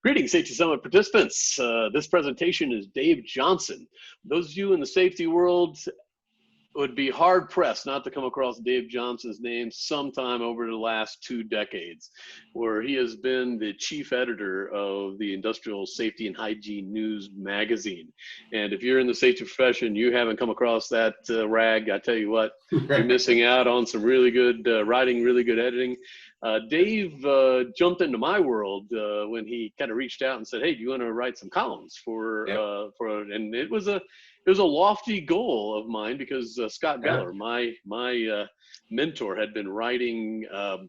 Greetings, Safety Summit participants. This presentation is Dave Johnson. Those of you in the safety world would be hard pressed not to come across Dave Johnson's name sometime over the last 2 decades, where he has been the chief editor of the Industrial Safety and Hygiene News magazine. And if you're in the safety profession, you haven't come across that rag, I tell you what, you're missing out on some really good writing, really good editing. Dave jumped into my world when he kind of reached out and said, "Hey, do you want to write some columns for?" And it was a lofty goal of mine because Scott Geller, my mentor, had been writing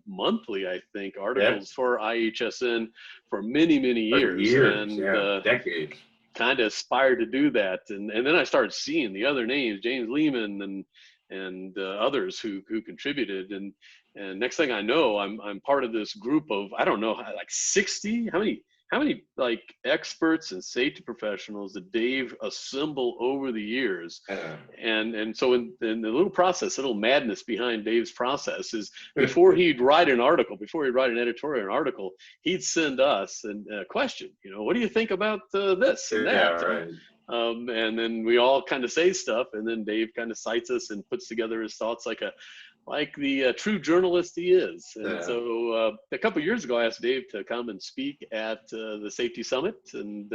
monthly, I think, articles for IHSN for many years, and decades. Kind of aspired to do that, and then I started seeing the other names, James Lehman and others who contributed, and next thing I know, I'm part of this group of, I don't know, like 60. How many like experts and safety professionals that Dave assembled over the years? And so in the little process, little madness behind Dave's process is before he'd write an article, before he'd write an editorial article, he'd send us a question. What do you think about this and that? Right. And then we all kind of say stuff, and then Dave kind of cites us and puts together his thoughts like the true journalist he is. And so a couple of years ago, I asked Dave to come and speak at the Safety Summit and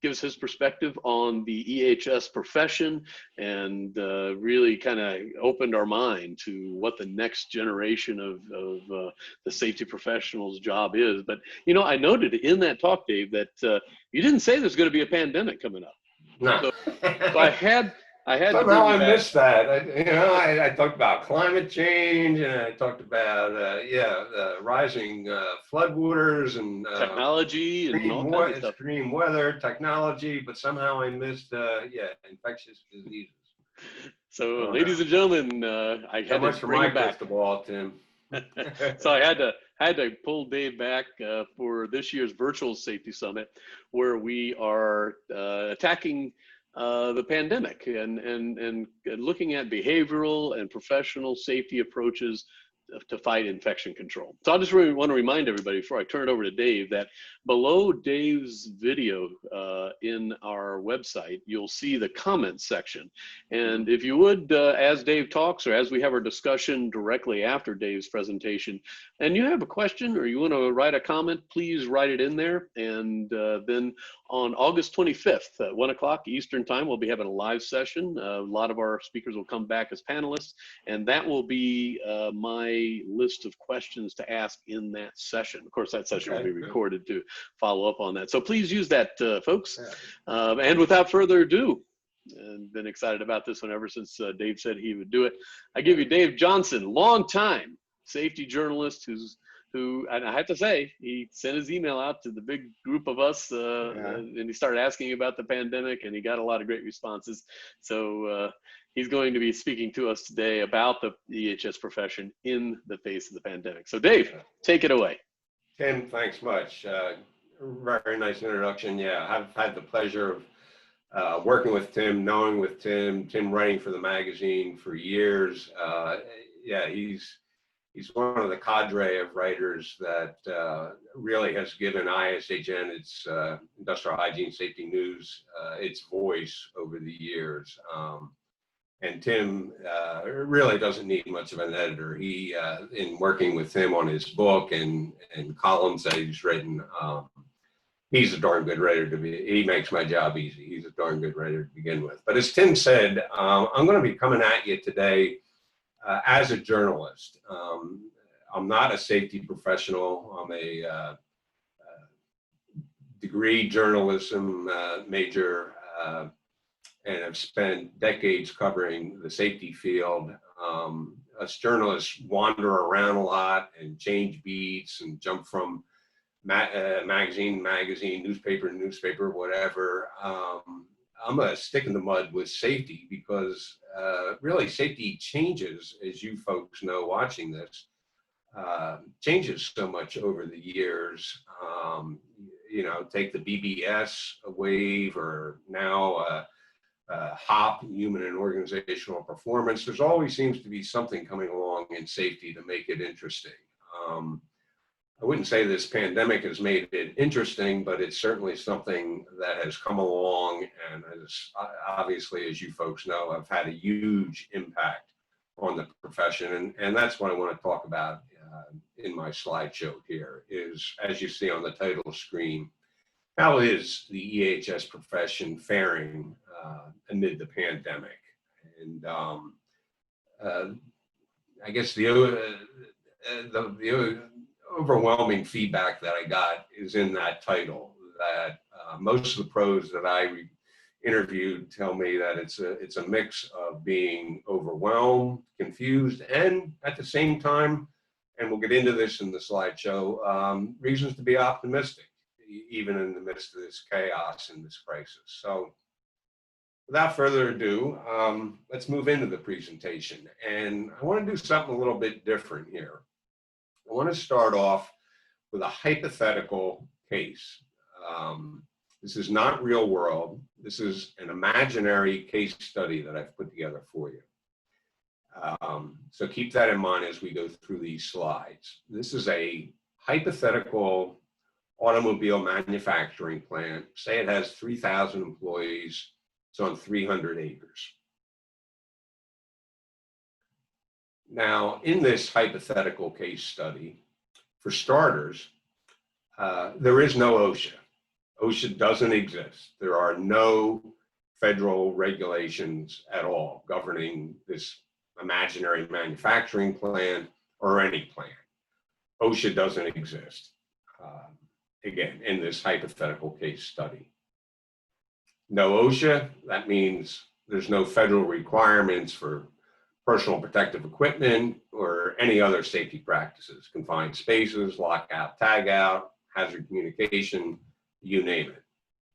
give us his perspective on the EHS profession, and really kind of opened our mind to what the next generation of the safety professional's job is. But, I noted in that talk, Dave, that you didn't say there's going to be a pandemic coming up. No. So I had somehow I missed that. I talked about climate change, and I talked about rising floodwaters and technology and all kinds of stuff. Extreme weather, technology, but somehow I missed infectious diseases. So, ladies and gentlemen, I had to bring him back. The ball, Tim. So I had to pull Dave back for this year's virtual Safety Summit, where we are attacking the pandemic and looking at behavioral and professional safety approaches to fight infection control. So I just really want to remind everybody before I turn it over to Dave that below Dave's video in our website, you'll see the comments section. And if you would, as Dave talks or as we have our discussion directly after Dave's presentation, and you have a question or you want to write a comment, please write it in there. And then on August 25th at 1 o'clock Eastern time, we'll be having a live session. A lot of our speakers will come back as panelists, and that will be my list of questions to ask in that session. Of course, that session will be recorded to follow up on that. So please use that, folks. And without further ado, and been excited about this one ever since Dave said he would do it. I give you Dave Johnson, longtime safety journalist who, and I have to say, he sent his email out to the big group of us, and he started asking about the pandemic, and he got a lot of great responses. So he's going to be speaking to us today about the EHS profession in the face of the pandemic. So Dave, take it away. Tim, thanks much. Very nice introduction. Yeah, I've had the pleasure of working with Tim, knowing with Tim writing for the magazine for years. He's one of the cadre of writers that really has given ISHN, its Industrial Hygiene Safety News, its voice over the years. And Tim really doesn't need much of an editor. He, in working with him on his book and columns that he's written, he's a darn good writer to be. He makes my job easy. He's a darn good writer to begin with. But as Tim said, I'm going to be coming at you today as a journalist. I'm not a safety professional. I'm a degree journalism major, and I've spent decades covering the safety field. Us journalists wander around a lot and change beats and jump from magazine, newspaper, whatever. I'm a stick in the mud with safety because really safety changes, as you folks know watching this, changes so much over the years. Take the BBS wave, or now HOP, human and organizational performance. There's always seems to be something coming along in safety to make it interesting. I wouldn't say this pandemic has made it interesting, but it's certainly something that has come along and has, obviously, as you folks know, have had a huge impact on the profession. And that's what I want to talk about in my slideshow here is, as you see on the title screen, how is the EHS profession faring amid the pandemic? And I guess the overwhelming feedback that I got is in that title, that most of the pros that I interviewed tell me that it's a mix of being overwhelmed, confused, and at the same time, and we'll get into this in the slideshow, reasons to be optimistic, even in the midst of this chaos and this crisis. So without further ado, let's move into the presentation. And I want to do something a little bit different here. I want to start off with a hypothetical case. This is not real world. This is an imaginary case study that I've put together for you. So keep that in mind as we go through these slides. This is a hypothetical automobile manufacturing plant. Say it has 3,000 employees. It's on 300 acres. Now, in this hypothetical case study, for starters, there is no OSHA. OSHA doesn't exist. There are no federal regulations at all governing this imaginary manufacturing plant or any plant. OSHA doesn't exist, again, in this hypothetical case study. No OSHA, that means there's no federal requirements for personal protective equipment or any other safety practices, confined spaces, lockout, tagout, hazard communication, you name it.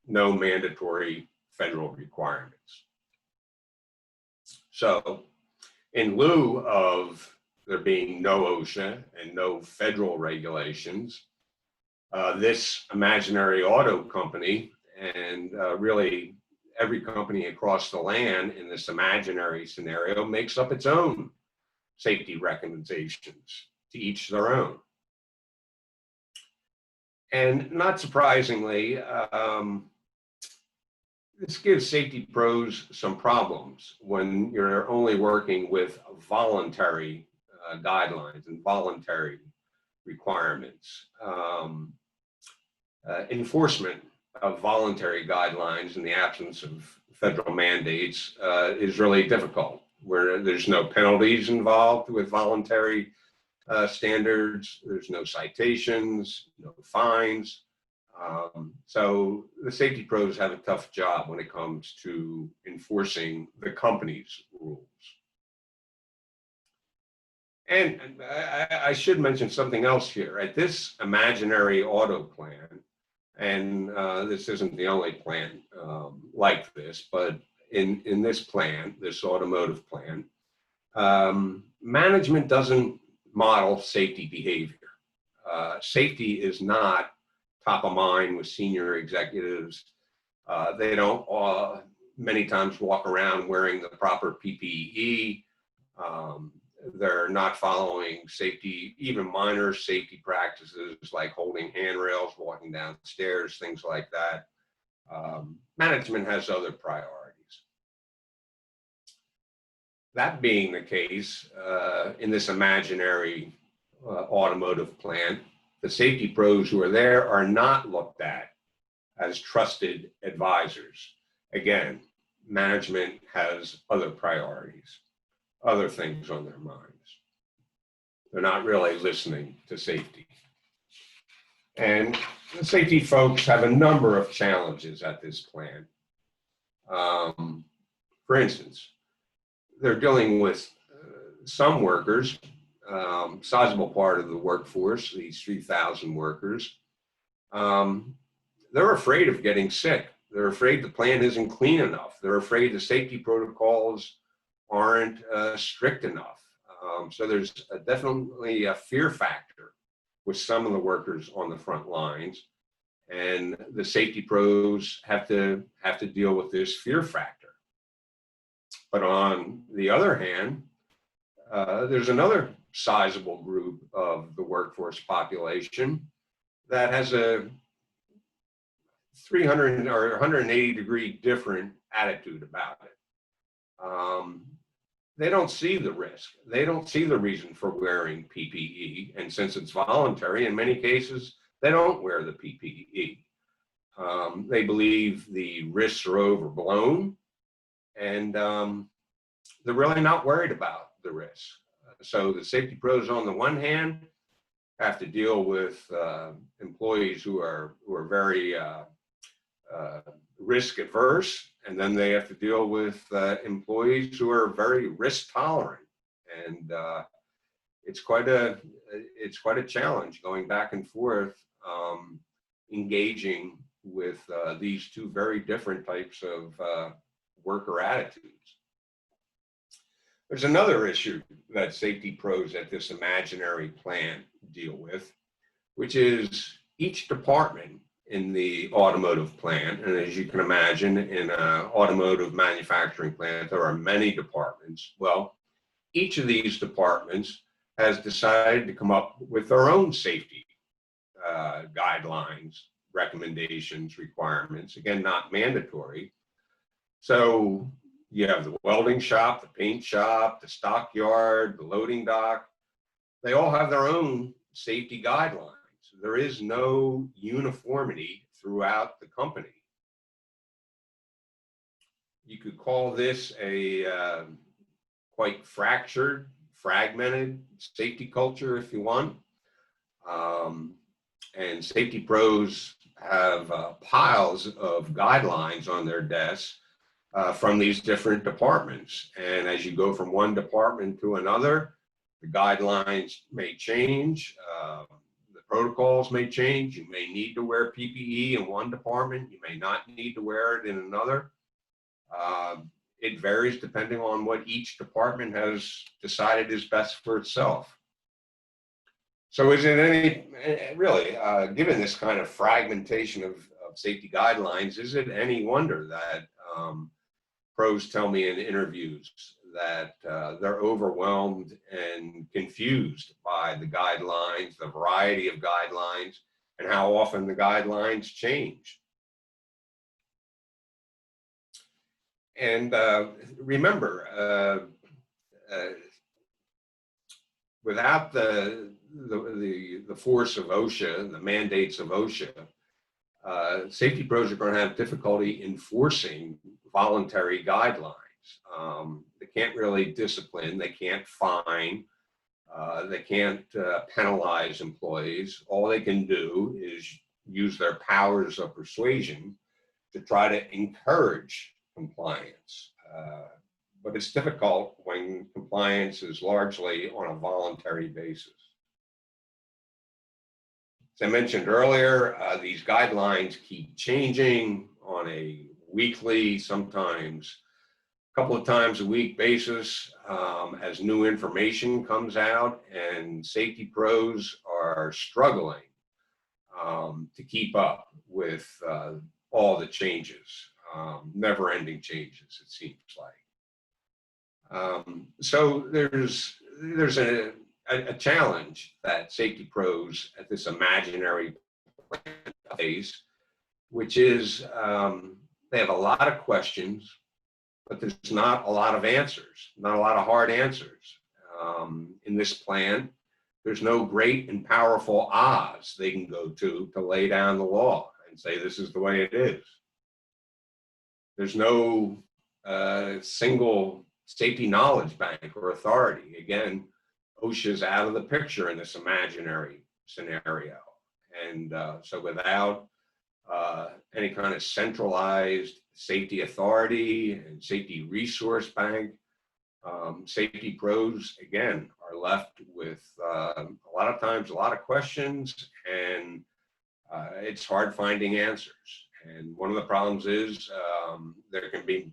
No mandatory federal requirements. So in lieu of there being no OSHA and no federal regulations, this imaginary auto company and really every company across the land in this imaginary scenario makes up its own safety recommendations, to each their own. And not surprisingly, this gives safety pros some problems when you're only working with voluntary guidelines and voluntary requirements. Enforcement of voluntary guidelines in the absence of federal mandates is really difficult, where there's no penalties involved with voluntary standards, there's no citations, no fines. So the safety pros have a tough job when it comes to enforcing the company's rules. And I should mention something else here. At this imaginary auto plant, and this isn't the only plant like this, but in this plant, this automotive plant, management doesn't model safety behavior. Safety is not top of mind with senior executives. They don't many times walk around wearing the proper PPE. They're not following safety, even minor safety practices like holding handrails, walking downstairs, things like that. Management has other priorities. That being the case, in this imaginary automotive plant, the safety pros who are there are not looked at as trusted advisors. Again, management has other priorities, other things on their minds. They're not really listening to safety. And the safety folks have a number of challenges at this plant. For instance, they're dealing with some workers, sizable part of the workforce, these 3,000 workers. They're afraid of getting sick. They're afraid the plant isn't clean enough. They're afraid the safety protocols aren't strict enough. So there's definitely a fear factor with some of the workers on the front lines, and the safety pros have to deal with this fear factor. But on the other hand, there's another sizable group of the workforce population that has a 300 or 180-degree different attitude about it. They don't see the risk. They don't see the reason for wearing PPE. And since it's voluntary, in many cases, they don't wear the PPE. They believe the risks are overblown, and they're really not worried about the risks. So the safety pros, on the one hand, have to deal with employees who are very risk averse, and then they have to deal with employees who are very risk tolerant, and it's quite a challenge going back and forth, engaging with these two very different types of worker attitudes. There's another issue that safety pros at this imaginary plant deal with, which is each department in the automotive plant. And as you can imagine, in an automotive manufacturing plant, there are many departments. Well, each of these departments has decided to come up with their own safety guidelines, recommendations, requirements, again, not mandatory. So you have the welding shop, the paint shop, the stockyard, the loading dock. They all have their own safety guidelines. There is no uniformity throughout the company. You could call this a quite fragmented safety culture if you want. And safety pros have piles of guidelines on their desks from these different departments. And as you go from one department to another, the guidelines may change. Protocols may change. You may need to wear PPE in one department. You may not need to wear it in another. It varies depending on what each department has decided is best for itself. So is it really, given this kind of fragmentation of safety guidelines, is it any wonder that pros tell me in interviews that they're overwhelmed and confused by the guidelines, the variety of guidelines, and how often the guidelines change. And remember, without the force of OSHA, the mandates of OSHA, safety pros are going to have difficulty enforcing voluntary guidelines. They can't really discipline, they can't fine, they can't penalize employees. All they can do is use their powers of persuasion to try to encourage compliance. But it's difficult when compliance is largely on a voluntary basis. As I mentioned earlier, these guidelines keep changing on a weekly, sometimes a couple of times a week basis, as new information comes out, and safety pros are struggling to keep up with all the changes, never-ending changes, it seems like. So there's a challenge that safety pros at this imaginary face, which is they have a lot of questions, but there's not a lot of answers, not a lot of hard answers. In this plan, there's no great and powerful Oz they can go to lay down the law and say this is the way it is. There's no single safety knowledge bank or authority. Again, OSHA's out of the picture in this imaginary scenario. And so without any kind of centralized safety authority and safety resource bank, safety pros, again, are left with a lot of times a lot of questions, and it's hard finding answers. And one of the problems is there can be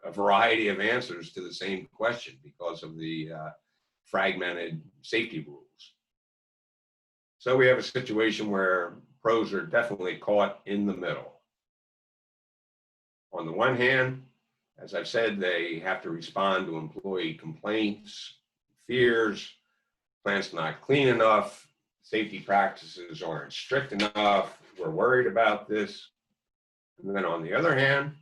a variety of answers to the same question because of the fragmented safety rules. So we have a situation where pros are definitely caught in the middle. On the one hand, as I've said, they have to respond to employee complaints, fears. plant's not clean enough, safety practices aren't strict enough, we're worried about this. And then on the other hand,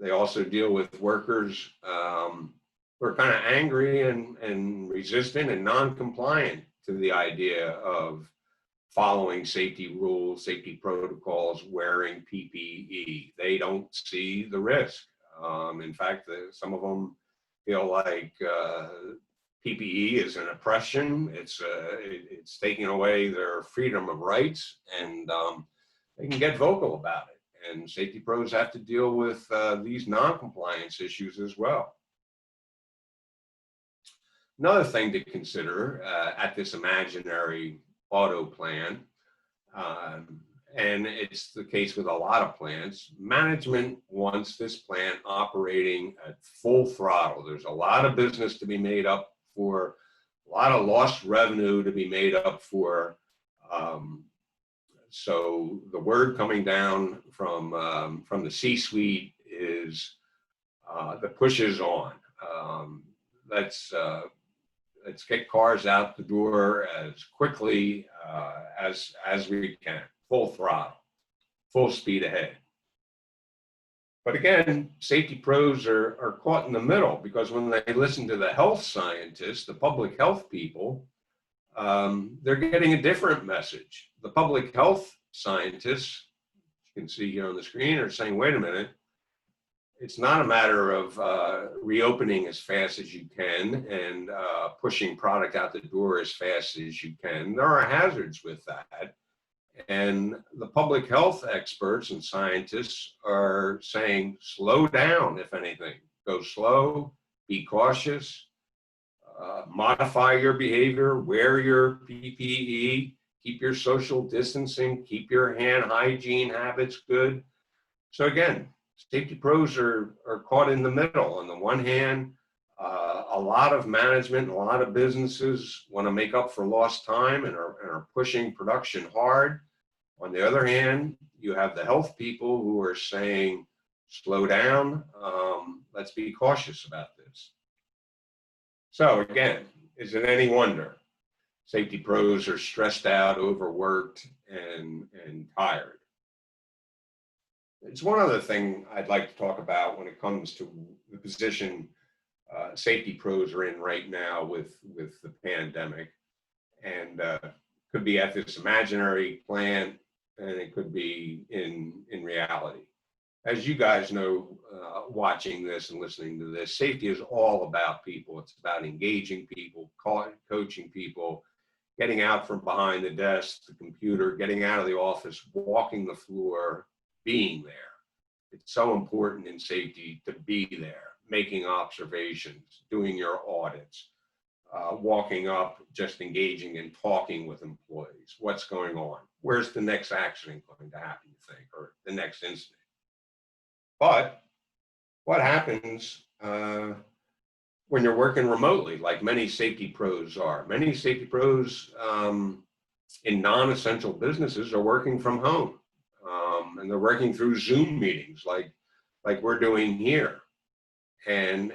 they also deal with workers who are kind of angry and resistant and non-compliant to the idea of following safety rules, safety protocols, wearing PPE. They don't see the risk. In fact, some of them feel like PPE is an oppression. It's taking away their freedom of rights, and they can get vocal about it. And safety pros have to deal with these non-compliance issues as well. Another thing to consider at this imaginary auto plant, and it's the case with a lot of plants, management wants this plant operating at full throttle. There's a lot of business to be made up for, a lot of lost revenue to be made up for. So the word coming down from the C-suite is the push is on. Let's get cars out the door as quickly as we can, full throttle, full speed ahead. But again, safety pros are caught in the middle, because when they listen to the health scientists, the public health people, they're getting a different message. The public health scientists, you can see here on the screen, are saying, wait a minute, it's not a matter of reopening as fast as you can and pushing product out the door as fast as you can. There are hazards with that. And the public health experts and scientists are saying, slow down, if anything. Go slow, be cautious, modify your behavior, wear your PPE, keep your social distancing, keep your hand hygiene habits good. So again, safety pros are caught in the middle. On the one hand, a lot of management, a lot of businesses want to make up for lost time and are pushing production hard. On the other hand, you have the health people who are saying, slow down, let's be cautious about this. So again, is it any wonder safety pros are stressed out, overworked, and tired? It's one other thing I'd like to talk about when it comes to the position safety pros are in right now with the pandemic, and could be at this imaginary plant, and it could be in reality. As you guys know, watching this and listening to this, safety is all about people. It's about engaging people, coaching people, getting out from behind the desk, the computer, getting out of the office, walking the floor, being there. It's so important in safety to be there, making observations, doing your audits, walking up, just engaging and talking with employees. What's going on? Where's the next accident going to happen, you think, or the next incident? But what happens when you're working remotely, like many safety pros are? Many safety pros in non-essential businesses are working from home. And they're working through Zoom meetings like we're doing here. And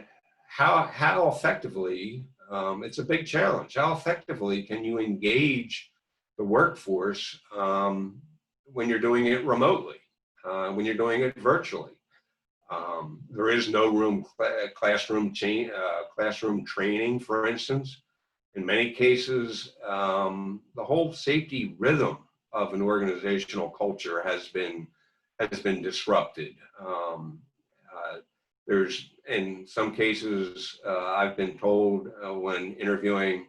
how effectively, it's a big challenge, how effectively can you engage the workforce when you're doing it remotely, when you're doing it virtually? There is no classroom training, for instance. In many cases, the whole safety rhythm of an organizational culture has been disrupted. There's, in some cases, I've been told when interviewing,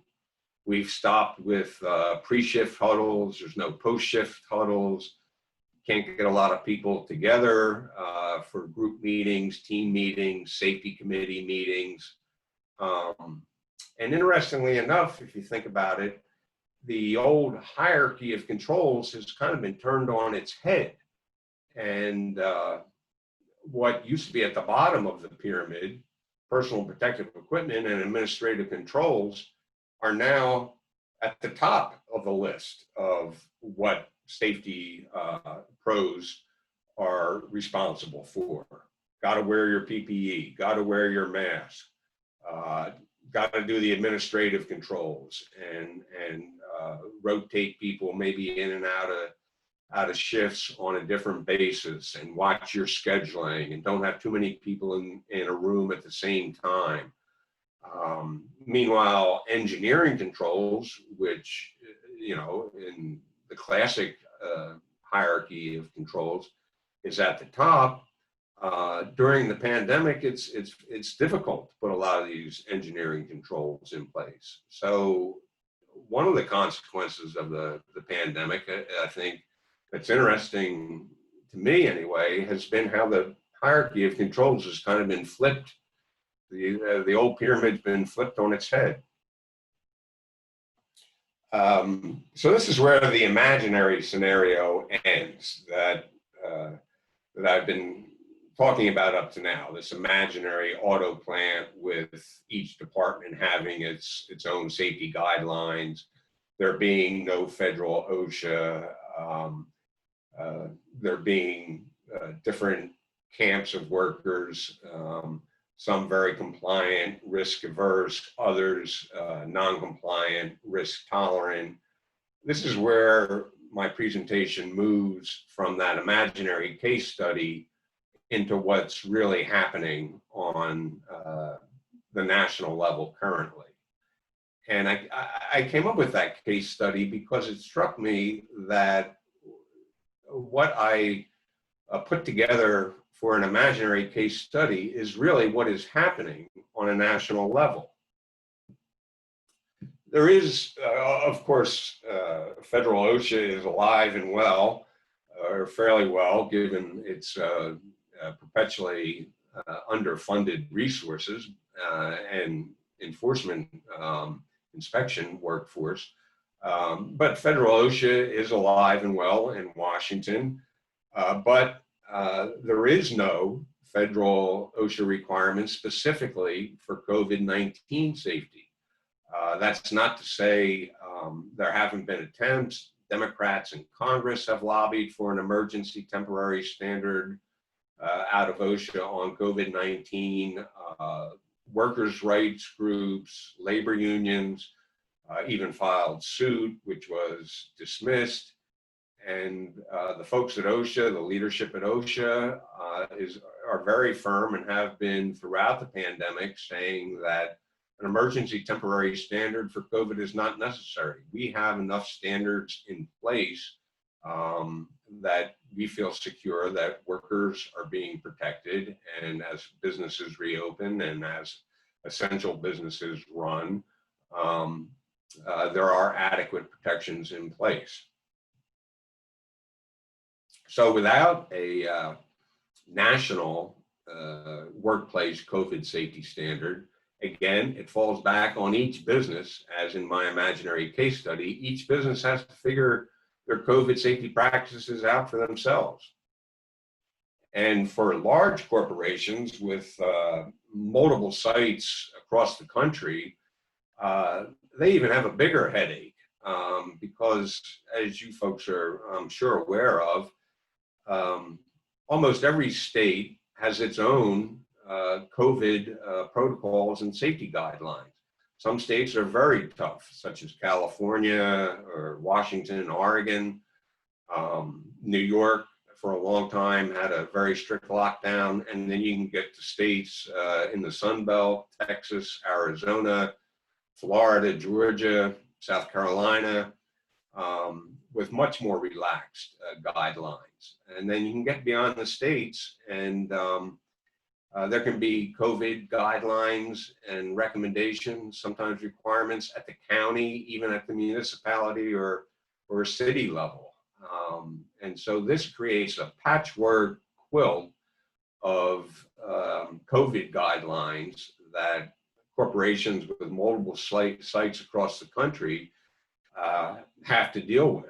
we've stopped with pre-shift huddles. There's no post-shift huddles. Can't get a lot of people together for group meetings, team meetings, safety committee meetings. And interestingly enough, if you think about it, the old hierarchy of controls has kind of been turned on its head. And what used to be at the bottom of the pyramid, personal protective equipment and administrative controls, are now at the top of the list of what safety pros are responsible for. Got to wear your PPE, got to wear your mask, got to do the administrative controls and rotate people maybe in and out of shifts on a different basis, and watch your scheduling, and don't have too many people in a room at the same time. Meanwhile, engineering controls, which, you know, in the classic hierarchy of controls, is at the top. During the pandemic, it's difficult to put a lot of these engineering controls in place. So one of the consequences of the pandemic, I think, that's interesting to me anyway, has been how the hierarchy of controls has kind of been flipped. The old pyramid's been flipped on its head. So this is where the imaginary scenario ends that I've been talking about up to now, this imaginary auto plant with each department having its own safety guidelines, there being no federal OSHA, there being different camps of workers, some very compliant, risk averse, others non-compliant, risk tolerant. This is where my presentation moves from that imaginary case study into what's really happening on the national level currently. And I came up with that case study because it struck me that what I put together for an imaginary case study is really what is happening on a national level. There is, of course, federal OSHA is alive and well, or fairly well, given its perpetually underfunded resources and enforcement inspection workforce. But federal OSHA is alive and well in Washington, but there is no federal OSHA requirements specifically for COVID-19 safety. That's not to say there haven't been attempts. Democrats in Congress have lobbied for an emergency temporary standard out of OSHA on COVID-19. Workers' rights groups, labor unions even filed suit, which was dismissed. And the folks at OSHA, the leadership at OSHA are very firm and have been throughout the pandemic, saying that an emergency temporary standard for COVID is not necessary. We have enough standards in place that we feel secure that workers are being protected, and as businesses reopen and as essential businesses run, there are adequate protections in place. So without a national workplace COVID safety standard, again, it falls back on each business, as in my imaginary case study. Each business has to figure their COVID safety practices out for themselves. And for large corporations with multiple sites across the country, they even have a bigger headache because, as you folks are, I'm sure, aware of, almost every state has its own COVID protocols and safety guidelines. Some states are very tough, such as California or Washington, Oregon. New York, for a long time, had a very strict lockdown. And then you can get to states in the Sun Belt, Texas, Arizona, Florida, Georgia, South Carolina, with much more relaxed guidelines. And then you can get beyond the states, and there can be COVID guidelines and recommendations, sometimes requirements at the county, even at the municipality or city level. And so this creates a patchwork quilt of COVID guidelines that corporations with multiple sites across the country have to deal with.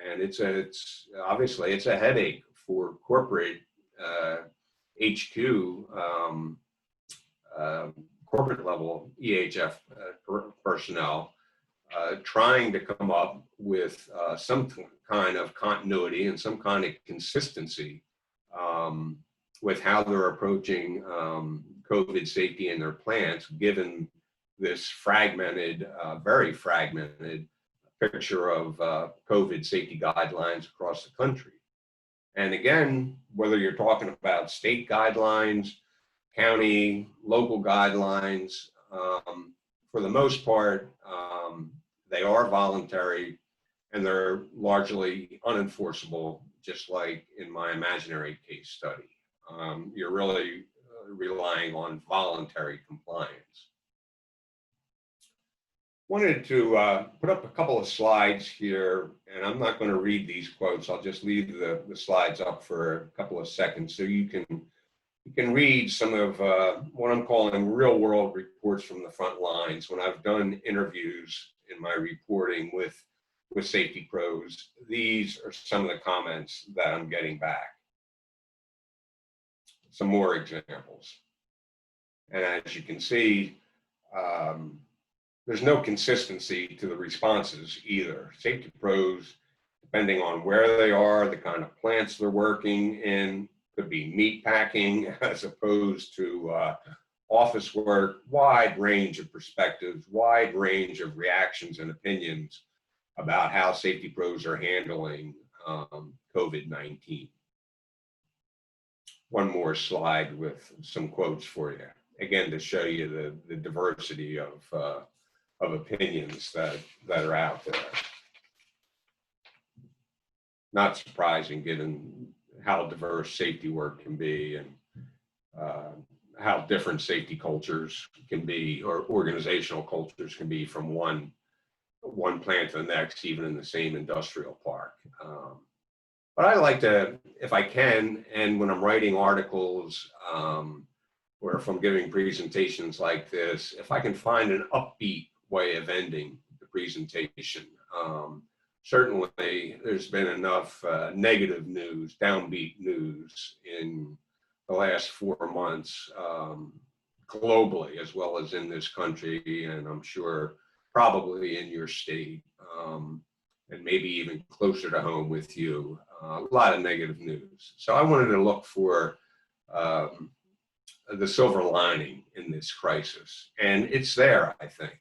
And it's obviously a headache for corporate HQ, corporate level EHF personnel, trying to come up with some kind of continuity and some kind of consistency with how they're approaching COVID safety in their plants, given this fragmented, very fragmented picture of COVID safety guidelines across the country. And again, whether you're talking about state guidelines, county, local guidelines, for the most part, they are voluntary and they're largely unenforceable, just like in my imaginary case study. You're really relying on voluntary compliance. Wanted to put up a couple of slides here, and I'm not going to read these quotes. I'll just leave the slides up for a couple of seconds so you can read some of what I'm calling real world reports from the front lines. When I've done interviews in my reporting with safety pros, these are some of the comments that I'm getting back. Some more examples. And as you can see, there's no consistency to the responses either. Safety pros, depending on where they are, the kind of plants they're working in, could be meat packing as opposed to office work, wide range of perspectives, wide range of reactions and opinions about how safety pros are handling COVID-19. One more slide with some quotes for you, again, to show you the diversity of opinions that are out there. Not surprising given how diverse safety work can be and how different safety cultures can be, or organizational cultures can be, from one plant to the next, even in the same industrial park. But I like to, if I can, and when I'm writing articles, or if I'm giving presentations like this, if I can find an upbeat way of ending the presentation. Certainly, there's been enough negative news, downbeat news in the last 4 months, globally, as well as in this country, and I'm sure probably in your state, and maybe even closer to home with you. A lot of negative news. So I wanted to look for the silver lining in this crisis, and it's there, I think.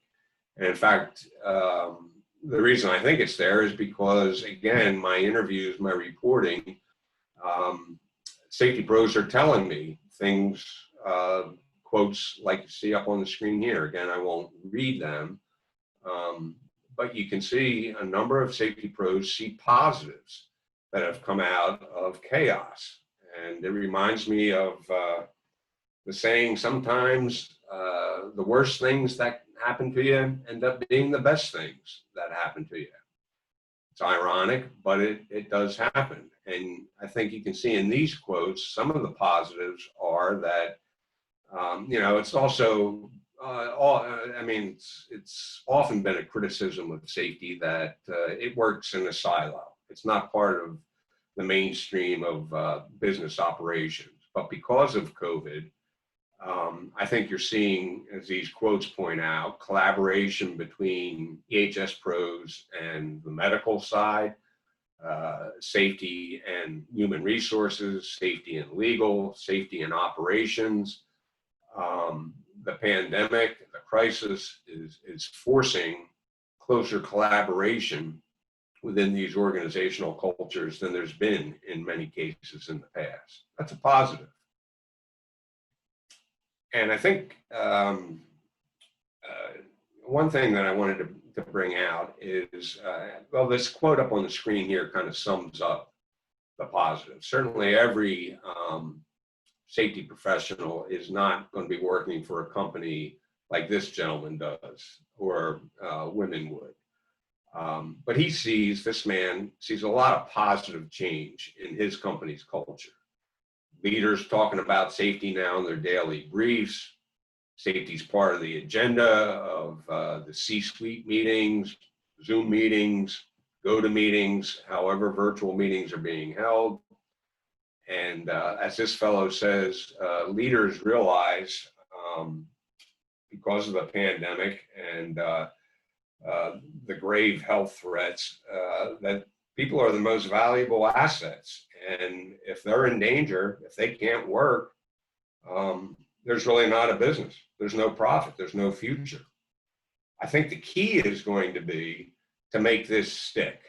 And in fact, the reason I think it's there is because, again, my interviews, my reporting, safety pros are telling me things, quotes like you see up on the screen here. Again, I won't read them, but you can see a number of safety pros see positives that have come out of chaos. And it reminds me of the saying, sometimes the worst things that happen to you end up being the best things that happen to you. It's ironic, but it does happen. And I think you can see in these quotes, some of the positives are that, it's also, it's often been a criticism of safety that it works in a silo. It's not part of the mainstream of business operations. But because of COVID, I think you're seeing, as these quotes point out, collaboration between EHS pros and the medical side, safety and human resources, safety and legal, safety and operations. The pandemic, the crisis is forcing closer collaboration within these organizational cultures than there's been in many cases in the past. That's a positive. And I think one thing that I wanted to bring out is, well, this quote up on the screen here kind of sums up the positive. Certainly every safety professional is not going to be working for a company like this gentleman does, or women would. But this man sees a lot of positive change in his company's culture. Leaders talking about safety now in their daily briefs. Safety is part of the agenda of the C-suite meetings, Zoom meetings, go-to-meetings, however virtual meetings are being held. And as this fellow says, leaders realize, because of the pandemic and the grave health threats, that people are the most valuable assets. And if they're in danger, if they can't work, there's really not a business. There's no profit. There's no future. I think the key is going to be to make this stick.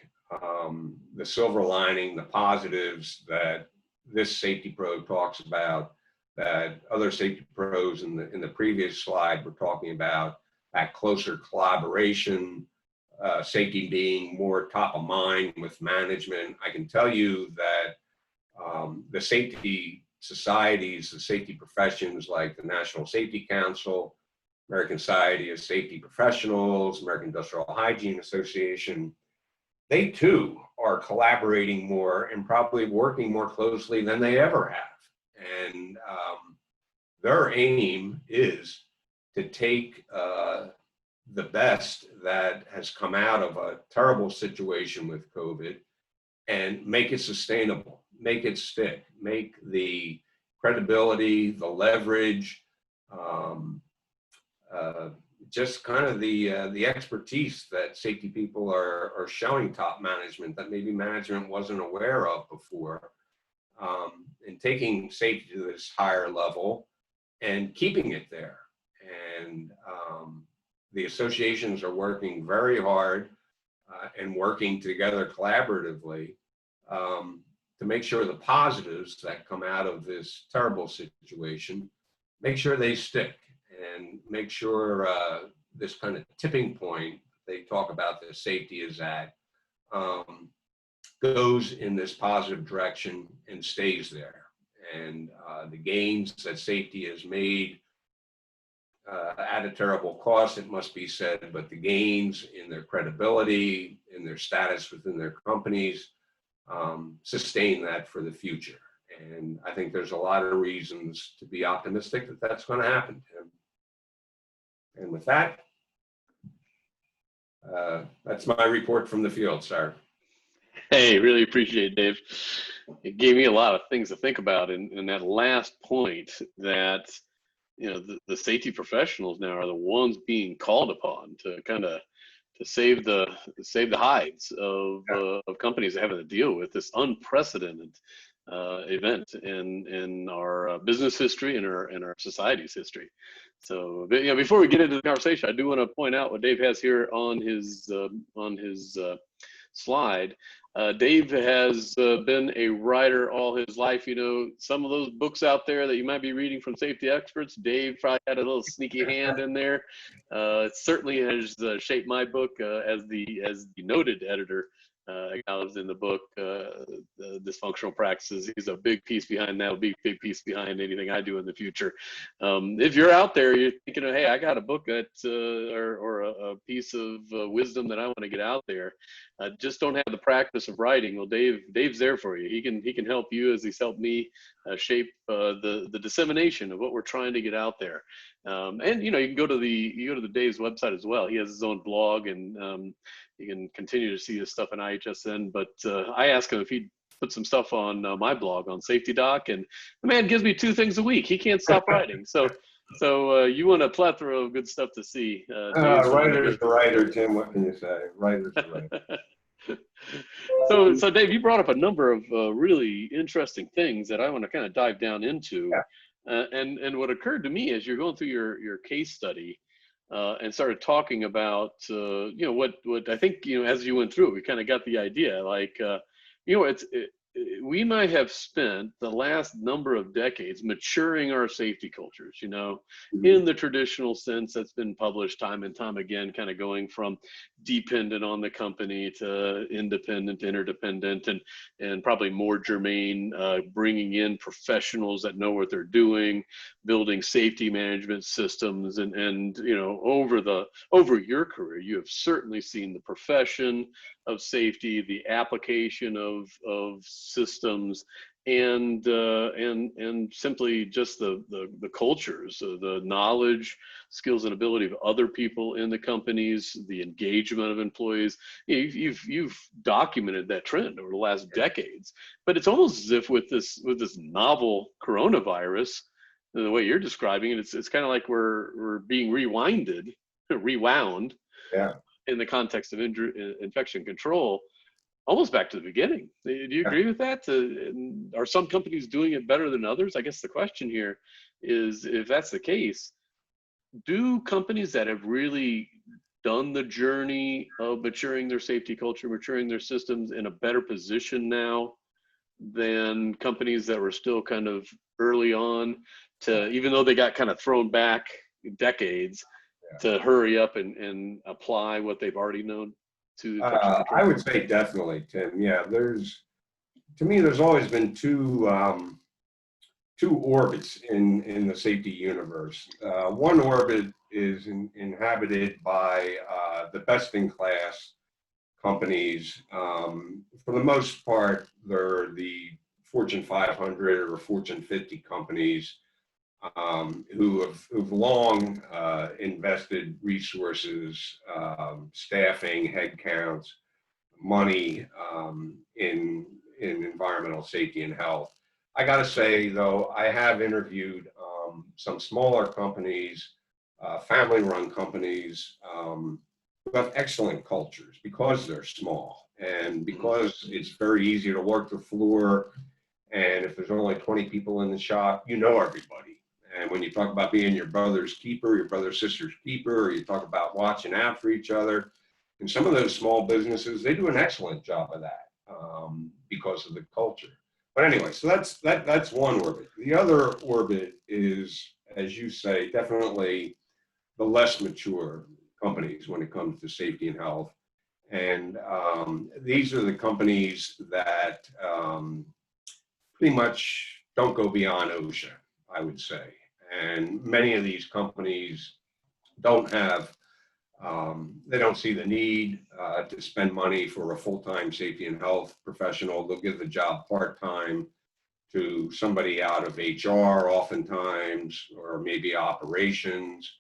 The silver lining, the positives that this safety pro talks about, that other safety pros in the previous slide were talking about, that closer collaboration, safety being more top of mind with management. I can tell you that the safety societies, the safety professions like the National Safety Council, American Society of Safety Professionals, American Industrial Hygiene Association, they too are collaborating more and probably working more closely than they ever have. And their aim is to take the best that has come out of a terrible situation with COVID and make it sustainable, make it stick, make the credibility, the leverage, just kind of the expertise that safety people are showing top management that maybe management wasn't aware of before, and taking safety to this higher level and keeping it there. And the associations are working very hard and working together collaboratively to make sure the positives that come out of this terrible situation, make sure they stick, and make sure this kind of tipping point they talk about that safety is at goes in this positive direction and stays there. And the gains that safety has made at a terrible cost, it must be said, but the gains in their credibility, in their status within their companies, sustain that for the future. And I think there's a lot of reasons to be optimistic that that's going to happen, Tim. And with that, that's my report from the field, sir. Hey, really appreciate it, Dave. It gave me a lot of things to think about in that last point, that the safety professionals now are the ones being called upon to kind of save the hides of companies that having to deal with this unprecedented event in our business history and our society's history. So, before we get into the conversation, I do want to point out what Dave has here on his slide. Dave has been a writer all his life. Some of those books out there that you might be reading from safety experts, Dave probably had a little sneaky hand in there. It certainly has shaped my book as the noted editor acknowledged in the book, the dysfunctional practices. He's a big piece behind that, a big piece behind anything I do in the future. If you're out there, you're thinking, hey, I got a book that, or a piece of wisdom that I want to get out there. Just don't have the practice of writing. Well, Dave's there for you. He can help you as he's helped me shape the dissemination of what we're trying to get out there. And you can go to the Dave's website as well. He has his own blog, and you can continue to see his stuff in IHSN. But I asked him if he'd put some stuff on my blog on Safety Doc, and the man gives me 2 things a week. He can't stop writing. So you want a plethora of good stuff to see. Writer's the writer, Tim. What can you say? Writer's the writer. So Dave, you brought up a number of really interesting things that I want to kind of dive down into. Yeah. And what occurred to me as you're going through your case study and started talking about what I think as you went through it, we kind of got the idea, like we might have spent the last number of decades maturing our safety cultures, in the traditional sense that's been published time and time again, kind of going from dependent on the company to independent, interdependent, and probably more germane, bringing in professionals that know what they're doing, building safety management systems, and over your career, you have certainly seen the profession of safety, the application of systems, and simply just the cultures, the knowledge, skills, and ability of other people in the companies, the engagement of employees. You've documented that trend over the last decades. But it's almost as if with this novel coronavirus, the way you're describing it, it's kind of like we're being rewound. Yeah. In the context of infection control, almost back to the beginning. Do you agree with that? Are some companies doing it better than others? I guess the question here is, if that's the case, do companies that have really done the journey of maturing their safety culture, maturing their systems in a better position now than companies that were still kind of early on to, even though they got kind of thrown back decades, to hurry up and apply what they've already known to infection control? I would say definitely, Tim. Yeah, to me, there's always been two orbits in the safety universe. One orbit is inhabited by the best-in-class companies. For the most part, they're the Fortune 500 or Fortune 50 companies who've long invested resources, staffing, headcounts, money in environmental safety and health. I got to say, though, I have interviewed some smaller companies, family-run companies, who have excellent cultures because they're small and because it's very easy to work the floor. And if there's only 20 people in the shop, you know everybody. And when you talk about being your brother's keeper, your brother's sister's keeper, or you talk about watching out for each other, in some of those small businesses, they do an excellent job of that because of the culture. But anyway, so that's one orbit. The other orbit is, as you say, definitely the less mature companies when it comes to safety and health. And these are the companies that pretty much don't go beyond OSHA, I would say. And many of these companies don't have, they don't see the need to spend money for a full-time safety and health professional. They'll give the job part-time to somebody out of HR oftentimes, or maybe operations.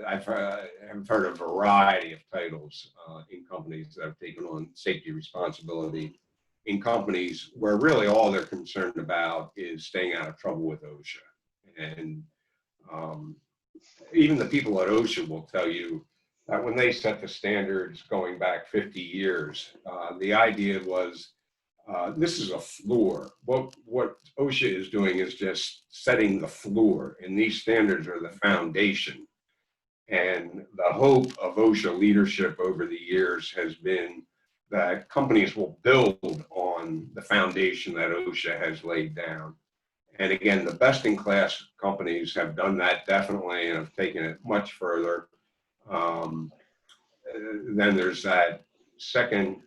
I've heard a variety of titles in companies that have taken on safety responsibility in companies where really all they're concerned about is staying out of trouble with OSHA. And even the people at OSHA will tell you that when they set the standards going back 50 years, the idea was this is a floor. What OSHA is doing is just setting the floor, and these standards are the foundation. And the hope of OSHA leadership over the years has been that companies will build on the foundation that OSHA has laid down. And again, the best-in-class companies have done that definitely and have taken it much further. Then there's that second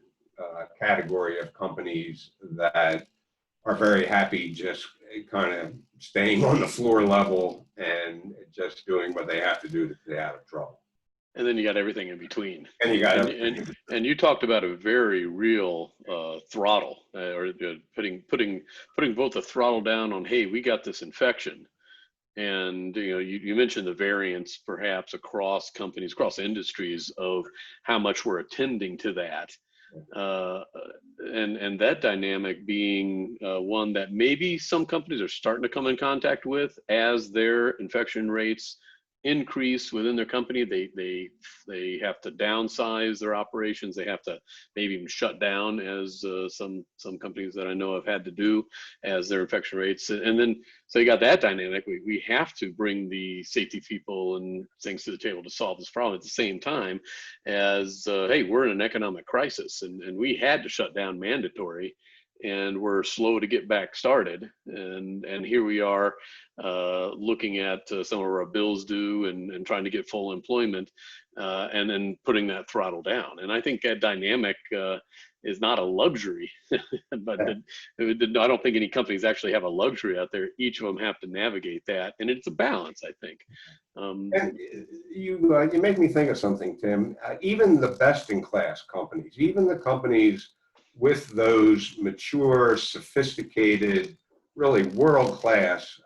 category of companies that are very happy just kind of staying on the floor level and just doing what they have to do to stay out of trouble. And then you got everything in between. And you got and you talked about a very real throttle, or putting both the throttle down on, hey, we got this infection. And you mentioned the variance perhaps across companies, across industries, of how much we're attending to that. And that dynamic being one that maybe some companies are starting to come in contact with as their infection rates increase within their company. They have to downsize their operations. They have to maybe even shut down, as some companies that I know have had to do, as their infection rates. And then so you got that dynamic. We have to bring the safety people and things to the table to solve this problem at the same time as hey, we're in an economic crisis, and we had to shut down mandatory, and we're slow to get back started. And here we are looking at some of our bills due and trying to get full employment, and then putting that throttle down. And I think that dynamic is not a luxury, but I don't think any companies actually have a luxury out there. Each of them have to navigate that, and it's a balance, I think. And you make me think of something, Tim. Even the best-in-class companies, even the companies with those mature, sophisticated, really world-class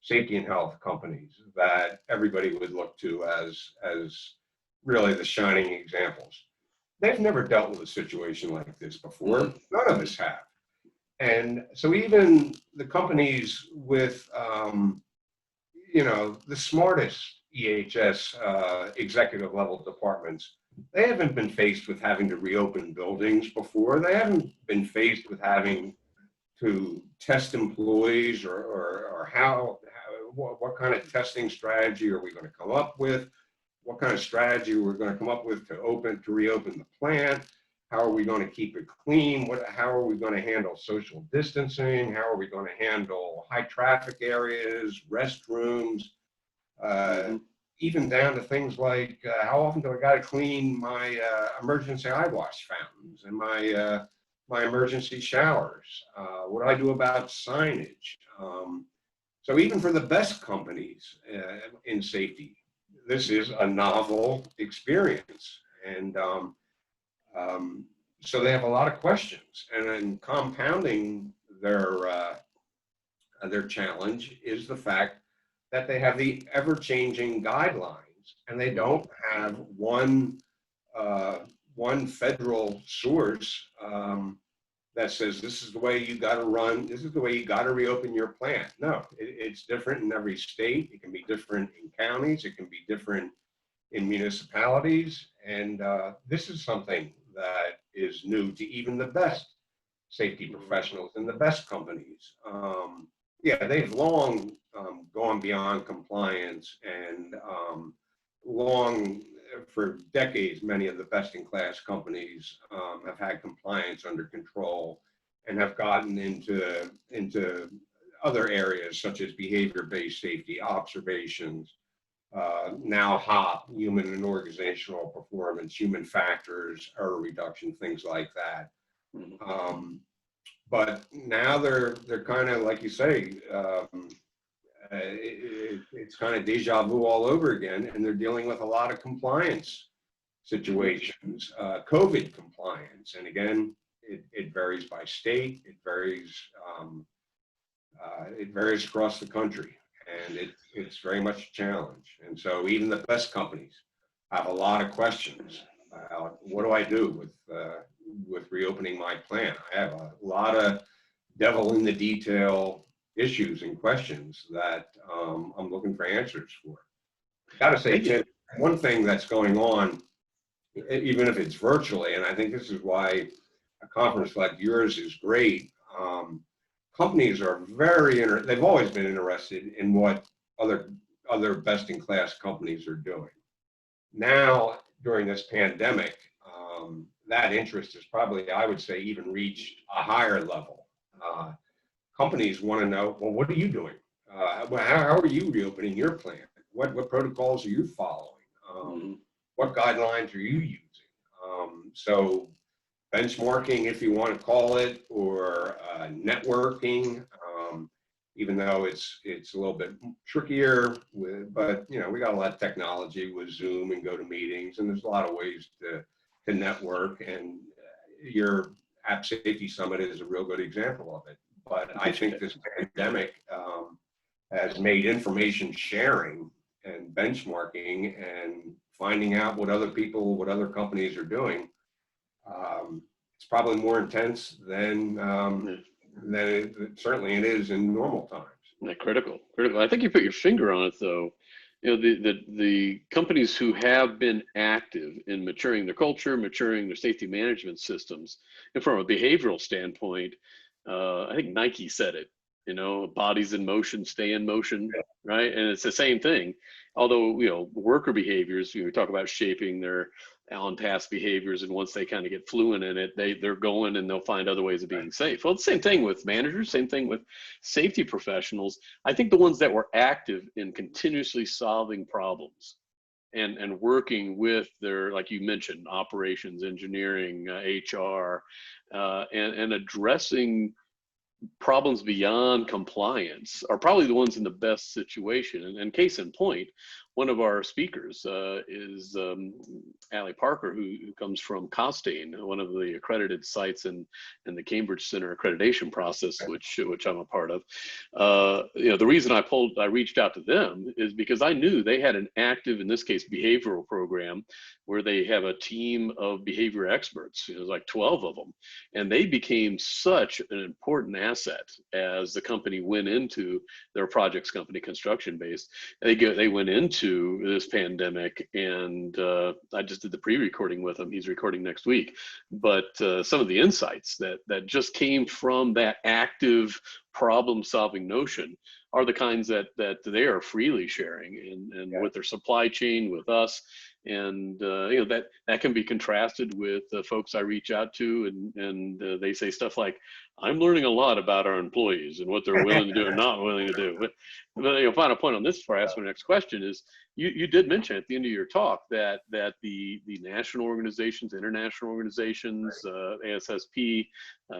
safety and health companies that everybody would look to as really the shining examples. They've never dealt with a situation like this before. None of us have. And so even the companies with, the smartest EHS executive level departments, they haven't been faced with having to reopen buildings before. They haven't been faced with having to test employees or what kind of testing strategy are we going to come up with? What kind of strategy we're going to come up with to reopen the plant? How are we going to keep it clean? How are we going to handle social distancing? How are we going to handle high traffic areas, restrooms, even down to things like how often do I got to clean my emergency eye wash fountains and my emergency showers? What do I do about signage? So even for the best companies in safety, this is a novel experience. And so they have a lot of questions. And then compounding their challenge is the fact that they have the ever-changing guidelines, and they don't have one federal source that says this is the way you got to run, this is the way you got to reopen your plant. No, it's different in every state. It can be different in counties. It can be different in municipalities. And this is something that is new to even the best safety professionals and the best companies. Yeah, they've long gone beyond compliance and long, for decades, many of the best-in-class companies have had compliance under control and have gotten into other areas such as behavior-based safety, observations, now HOP, human and organizational performance, human factors, error reduction, things like that. But now they're kind of, like you say, it's kind of deja vu all over again, and they're dealing with a lot of compliance situations, COVID compliance. And again, it varies by state, it varies across the country, and it's very much a challenge. And so even the best companies have a lot of questions about what do I do with reopening my plant. I have a lot of devil in the detail issues and questions that I'm looking for answers for. Gotta say, Tim, one thing that's going on, even if it's virtually, and I think this is why a conference like yours is great, companies are they've always been interested in what other best-in-class companies are doing. Now, during this pandemic, that interest has probably, I would say, even reached a higher level. Companies want to know, well, what are you doing? How are you reopening your plant? What protocols are you following? What guidelines are you using? So benchmarking, if you want to call it, or networking, even though it's a little bit trickier, but we got a lot of technology with Zoom and GoToMeetings, and there's a lot of ways to network, and your App Safety Summit is a real good example of it. But I think this pandemic has made information sharing and benchmarking and finding out what other companies are doing. It's probably more intense than certainly it is in normal times. Critical. I think you put your finger on it, though. The companies who have been active in maturing their culture, maturing their safety management systems, and from a behavioral standpoint, I think Nike said it, bodies in motion, stay in motion, right? And it's the same thing. Although, worker behaviors, we talk about shaping their on-task behaviors, and once they kind of get fluent in it, they're going and they'll find other ways of being safe. Well, the same thing with managers, same thing with safety professionals. I think the ones that were active in continuously solving problems and working with their, like you mentioned, operations, engineering, HR, and addressing problems beyond compliance are probably the ones in the best situation. And case in point, one of our speakers is Allie Parker, who comes from Costain, one of the accredited sites in the Cambridge Center accreditation process, which I'm a part of. The reason I reached out to them is because I knew they had an active, in this case, behavioral program where they have a team of behavior experts, like 12 of them. And they became such an important asset as the company went into their projects company, construction based. They went into this pandemic, and I just did the pre-recording with him. He's recording next week. But some of the insights that just came from that active problem-solving notion are the kinds that they are freely sharing and with their supply chain, with us. And you know, that can be contrasted with the folks I reach out to, and they say stuff like, "I'm learning a lot about our employees and what they're willing to do and not willing to do." But you know, final point on this before I ask my next question is, you did mention at the end of your talk that the national organizations, international organizations, ASSP,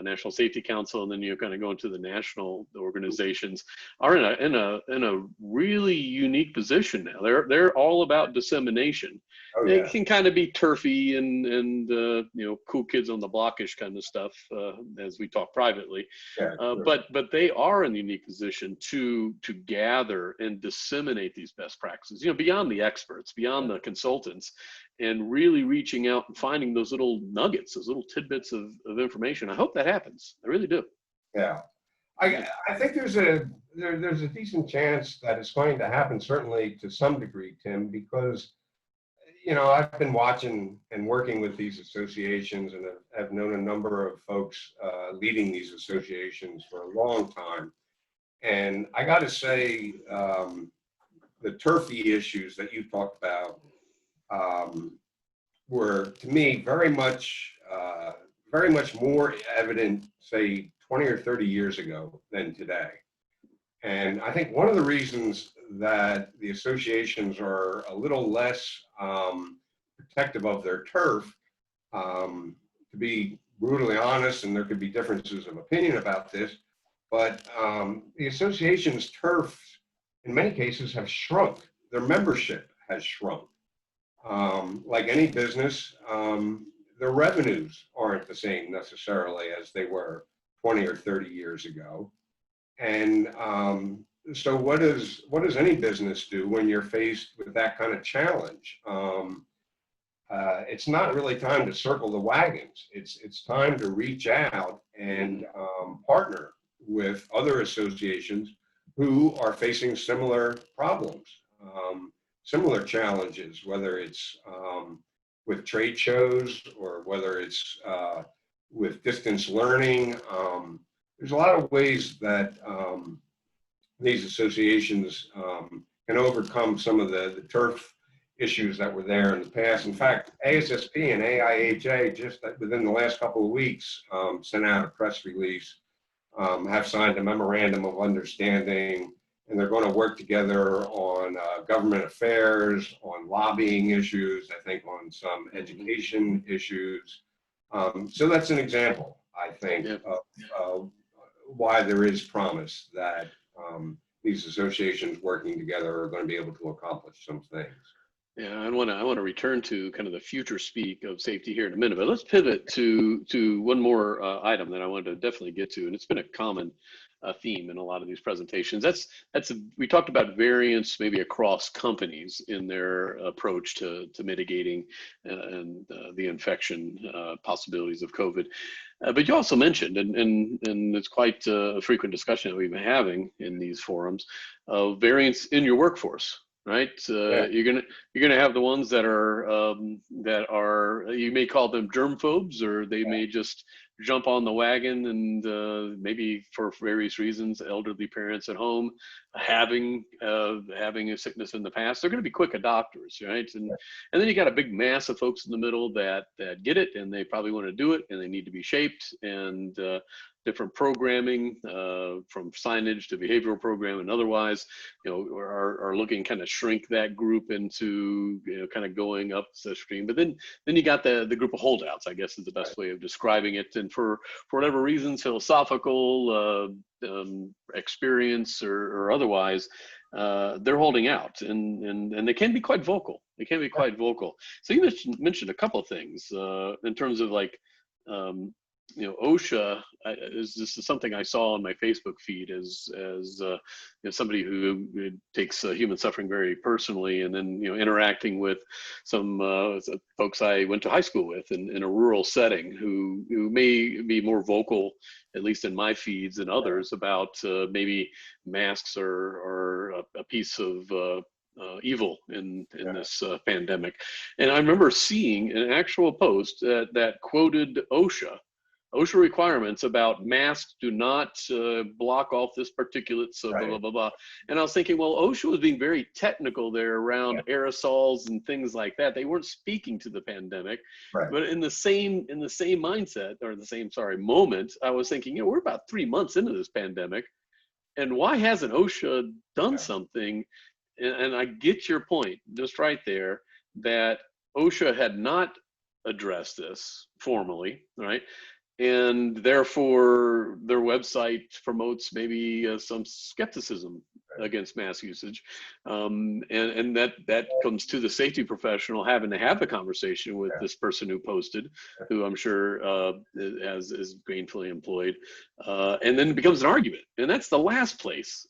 National Safety Council, and then you're kind of going to the national organizations are in a really unique position now. They're all about dissemination. Oh, It yeah. can kind of be turfy and you know, cool kids on the blockish kind of stuff as we talk privately. Yeah, sure. But they are in a unique position to gather and disseminate these best practices, you know, beyond the experts, beyond the consultants, and really reaching out and finding those little nuggets, those little tidbits of information. I hope that happens. I really do. Yeah. I think there's a decent chance that it's going to happen, certainly to some degree, Tim, because, you know, I've been watching and working with these associations, and have known a number of folks leading these associations for a long time. And I got to say, the turfy issues that you talked about were, to me, very much more evident, say, 20 or 30 years ago than today. And I think one of the reasons that the associations are a little less protective of their turf, to be brutally honest, and there could be differences of opinion about this, but the association's turf, in many cases, have shrunk. Their membership has shrunk. Like any business, their revenues aren't the same necessarily as they were 20 or 30 years ago. And so what does any business do when you're faced with that kind of challenge? It's not really time to circle the wagons. It's time to reach out and partner with other associations who are facing similar problems, similar challenges, whether it's with trade shows or whether it's with distance learning. There's a lot of ways that these associations can overcome some of the turf issues that were there in the past. In fact, ASSP and AIHA, just within the last couple of weeks, sent out a press release, have signed a memorandum of understanding, and they're going to work together on government affairs, on lobbying issues, I think on some education issues. So that's an example, I think, of why there is promise that these associations working together are going to be able to accomplish some things. Yeah, I want to return to kind of the future speak of safety here in a minute, but let's pivot to one more item that I wanted to definitely get to, and it's been a common theme in a lot of these presentations. We talked about variance maybe across companies in their approach to mitigating and the infection possibilities of COVID. But you also mentioned, and it's quite a frequent discussion that we've been having in these forums, of variance in your workforce. Right, you're gonna have the ones that are you may call them germphobes, or they may just jump on the wagon, and maybe for various reasons, elderly parents at home having a sickness in the past, they're going to be quick adopters, right? And then you got a big mass of folks in the middle that get it, and they probably want to do it, and they need to be shaped, and different programming from signage to behavioral program and otherwise, you know, are looking kind of shrink that group into, you know, kind of going up the stream. But then you got the group of holdouts, I guess is the best way of describing it. And for whatever reasons, philosophical experience or otherwise, they're holding out, and they can be quite vocal. They can be quite vocal. So you mentioned a couple of things in terms of like, you know, OSHA this is something I saw on my Facebook feed as you know, somebody who takes human suffering very personally, and then, you know, interacting with some folks I went to high school with in a rural setting who may be more vocal, at least in my feeds, than others about maybe masks or a piece of evil in this pandemic. And I remember seeing an actual post that quoted OSHA OSHA requirements about masks do not block off this particulate, so blah, blah, blah, blah. And I was thinking, well, OSHA was being very technical there around aerosols and things like that. They weren't speaking to the pandemic, but in the same mindset, or the same, moment, I was thinking, we're about 3 months into this pandemic, and why hasn't OSHA done something? And I get your point just right there, that OSHA had not addressed this formally, right? And therefore their website promotes maybe some skepticism against mask usage. And that comes to the safety professional having to have a conversation with this person who posted, who I'm sure is gainfully employed. And then it becomes an argument. And that's the last place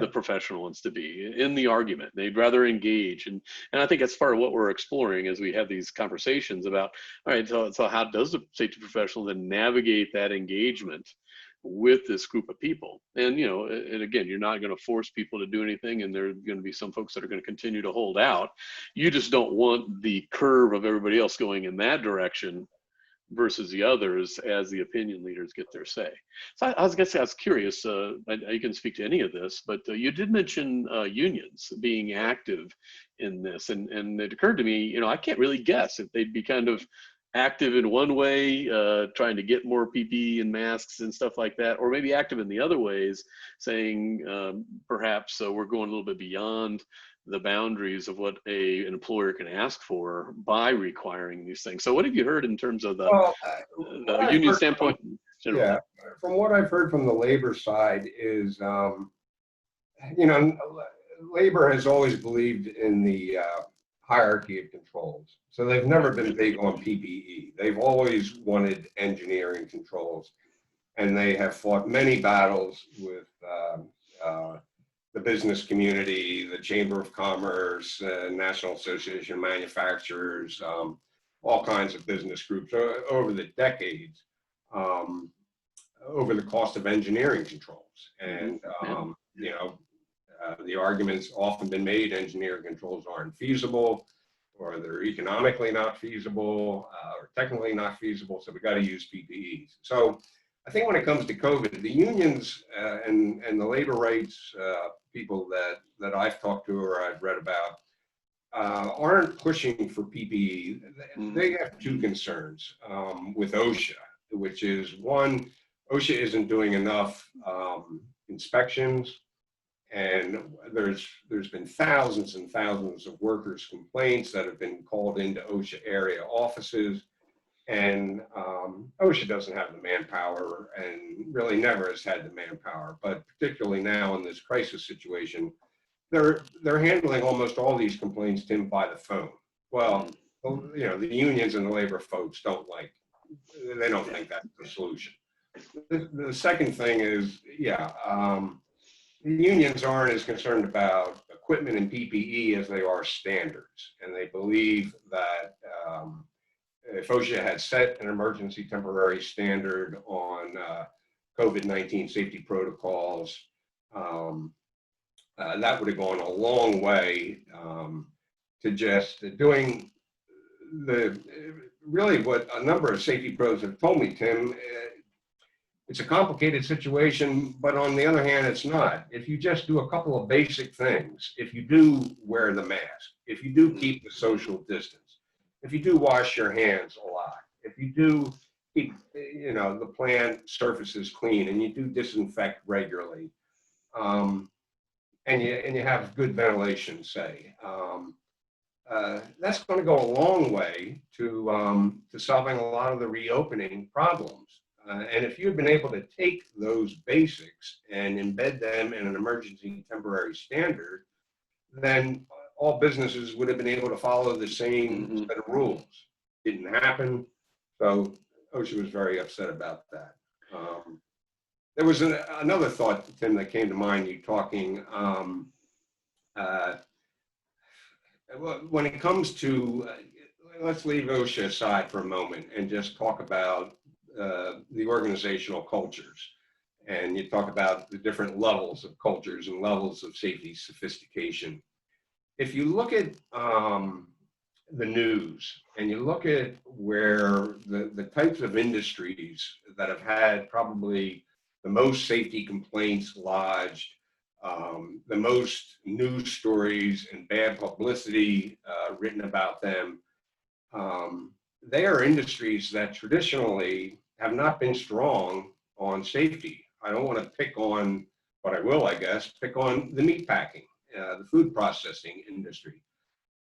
the professional wants to be, in the argument. They'd rather engage. And I think that's part of what we're exploring as we have these conversations about, all right, so how does the safety professional then navigate that engagement with this group of people? And, and again, you're not going to force people to do anything, and there are going to be some folks that are going to continue to hold out. You just don't want the curve of everybody else going in that direction versus the others as the opinion leaders get their say. So I was curious, you can speak to any of this, but you did mention unions being active in this. And it occurred to me, I can't really guess if they'd be kind of active in one way, trying to get more PPE and masks and stuff like that, or maybe active in the other ways, saying perhaps we're going a little bit beyond the boundaries of what an employer can ask for by requiring these things. So what have you heard in terms of the union standpoint? Yeah, from what I've heard from the labor side is, labor has always believed in the hierarchy of controls. So they've never been big on PPE. They've always wanted engineering controls. And they have fought many battles with the business community, the Chamber of Commerce, National Association of Manufacturers, all kinds of business groups over the decades, over the cost of engineering controls. And, the argument's often been made, engineering controls aren't feasible, or they're economically not feasible, or technically not feasible, so we got to use PPEs. So I think when it comes to COVID, the unions and the labor rights people that I've talked to or I've read about aren't pushing for PPE. They have two concerns with OSHA, which is one, OSHA isn't doing enough inspections, and there's been thousands and thousands of workers' complaints that have been called into OSHA area offices. And OSHA doesn't have the manpower, and really never has had the manpower, but particularly now in this crisis situation, they're handling almost all these complaints, Tim, by the phone. Well, the unions and the labor folks they don't think that's the solution. The second thing is, the unions aren't as concerned about equipment and PPE as they are standards, and they believe that if OSHA had set an emergency temporary standard on COVID-19 safety protocols, that would have gone a long way to just doing really what a number of safety pros have told me, Tim. It's a complicated situation, but on the other hand, it's not. If you just do a couple of basic things, if you do wear the mask, if you do keep the social distance, if you do wash your hands a lot, if you do keep, the plant surfaces clean, and you do disinfect regularly, and you have good ventilation, say, that's going to go a long way to solving a lot of the reopening problems. And if you've been able to take those basics and embed them in an emergency temporary standard, then all businesses would have been able to follow the same set of rules. Didn't happen, so OSHA was very upset about that. There was another thought, Tim, that came to mind, you talking, when it comes to, let's leave OSHA aside for a moment and just talk about the organizational cultures. And you talk about the different levels of cultures and levels of safety sophistication. If you look at the news and you look at where the types of industries that have had probably the most safety complaints lodged, the most news stories and bad publicity written about them, they are industries that traditionally have not been strong on safety. I don't want to pick on, but I will, I guess, pick on the meat packing, the food processing industry.